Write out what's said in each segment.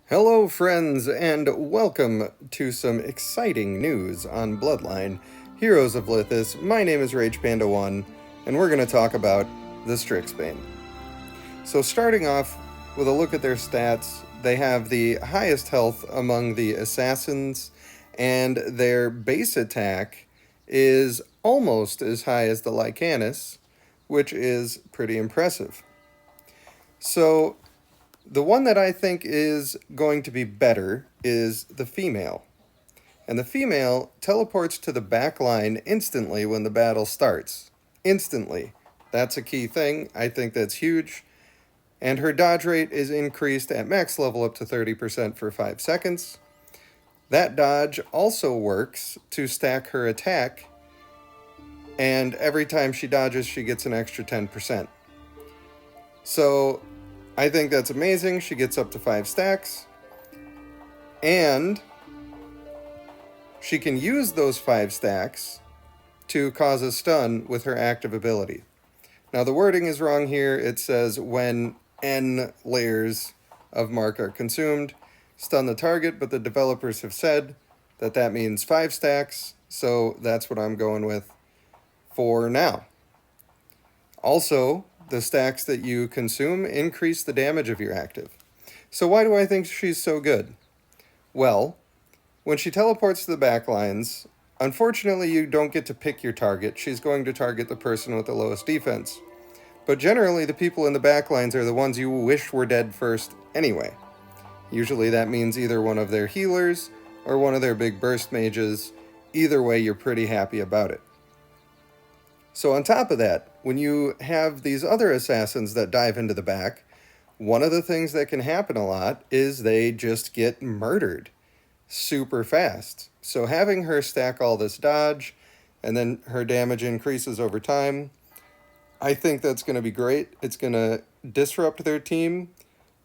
Hello, friends, and welcome to some exciting news on Bloodline, Heroes of Lithas. My name is Rage Panda 1, and we're going to talk about the Strixbane. So, starting off with a look at their stats, they have the highest health among the assassins, and their base attack is almost as high as the Lycanus, which is pretty impressive. So, the one that I think is going to be better is the female. And the female teleports to the back line instantly when the battle starts. Instantly. That's a key thing. I think that's huge. And her dodge rate is increased at max level up to 30% for 5 seconds. That dodge also works to stack her attack, and every time she dodges, she gets an extra 10%. So I think that's amazing. She gets up to 5 stacks. And she can use those 5 stacks to cause a stun with her active ability. Now, the wording is wrong here. It says when N layers of mark are consumed, stun the target, but the developers have said that that means 5 stacks, so that's what I'm going with for now. Also, the stacks that you consume increase the damage of your active. So why do I think she's so good? Well, when she teleports to the backlines, unfortunately you don't get to pick your target. She's going to target the person with the lowest defense. But generally the people in the backlines are the ones you wish were dead first anyway. Usually that means either one of their healers or one of their big burst mages. Either way, you're pretty happy about it. So on top of that, when you have these other assassins that dive into the back, one of the things that can happen a lot is they just get murdered super fast. So having her stack all this dodge, and then her damage increases over time, I think that's going to be great. It's going to disrupt their team.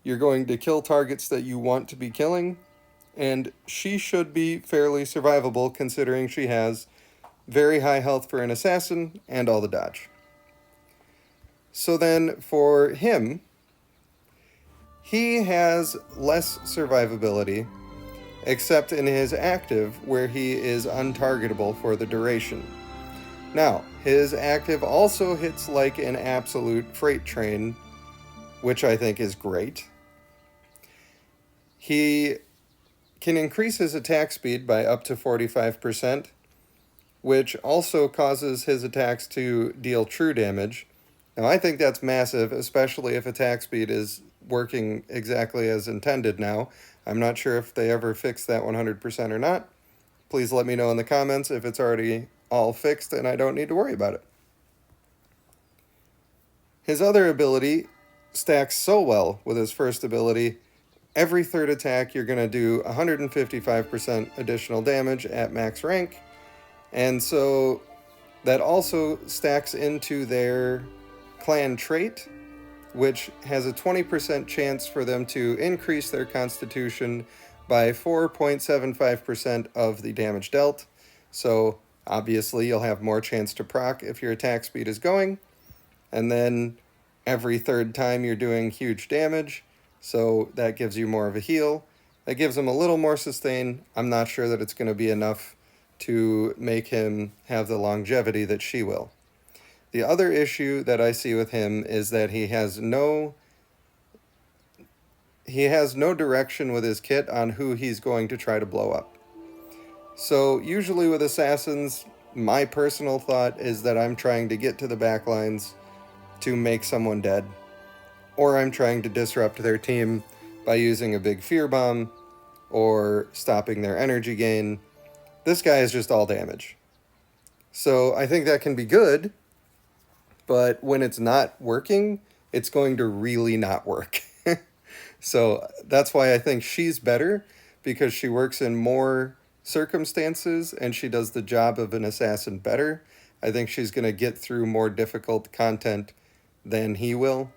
You're going to kill targets that you want to be killing, and she should be fairly survivable considering she has very high health for an assassin and all the dodge. So then for him, he has less survivability, except in his active, where he is untargetable for the duration. Now, his active also hits like an absolute freight train, which I think is great. He can increase his attack speed by up to 45%, which also causes his attacks to deal true damage. Now, I think that's massive, especially if attack speed is working exactly as intended now. I'm not sure if they ever fixed that 100% or not. Please let me know in the comments if it's already all fixed and I don't need to worry about it. His other ability stacks so well with his first ability. Every third attack, you're going to do 155% additional damage at max rank. And so that also stacks into their clan trait, which has a 20% chance for them to increase their constitution by 4.75% of the damage dealt. So obviously you'll have more chance to proc if your attack speed is going. And then every third time you're doing huge damage, so that gives you more of a heal. That gives him a little more sustain. I'm not sure that it's going to be enough to make him have the longevity that she will. The other issue that I see with him is that he has no direction with his kit on who he's going to try to blow up. So usually with assassins, my personal thought is that I'm trying to get to the backlines to make someone dead, or I'm trying to disrupt their team by using a big fear bomb or stopping their energy gain. This guy is just all damage. So I think that can be good, but when it's not working, it's going to really not work. So that's why I think she's better, because she works in more circumstances and she does the job of an assassin better. I think she's going to get through more difficult content than he will.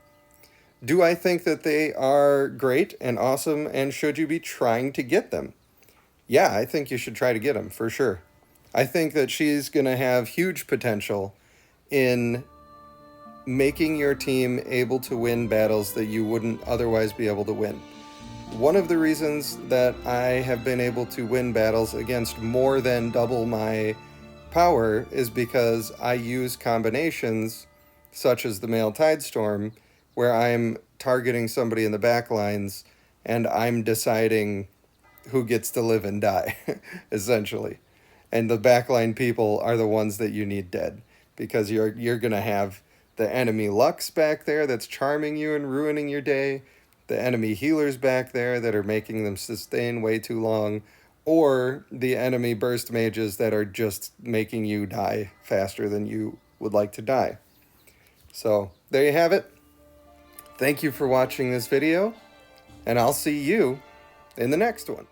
Do I think that they are great and awesome, and should you be trying to get them? Yeah, I think you should try to get them, for sure. I think that she's going to have huge potential in making your team able to win battles that you wouldn't otherwise be able to win. one of the reasons that I have been able to win battles against more than double my power is because I use combinations such as the Male Tidestorm, where I'm targeting somebody in the back lines and I'm deciding who gets to live and die, essentially. And the backline people are the ones that you need dead, because you're gonna have the enemy Lux back there that's charming you and ruining your day, the enemy healers back there that are making them sustain way too long, or the enemy burst mages that are just making you die faster than you would like to die. So there you have it. Thank you for watching this video, and I'll see you in the next one.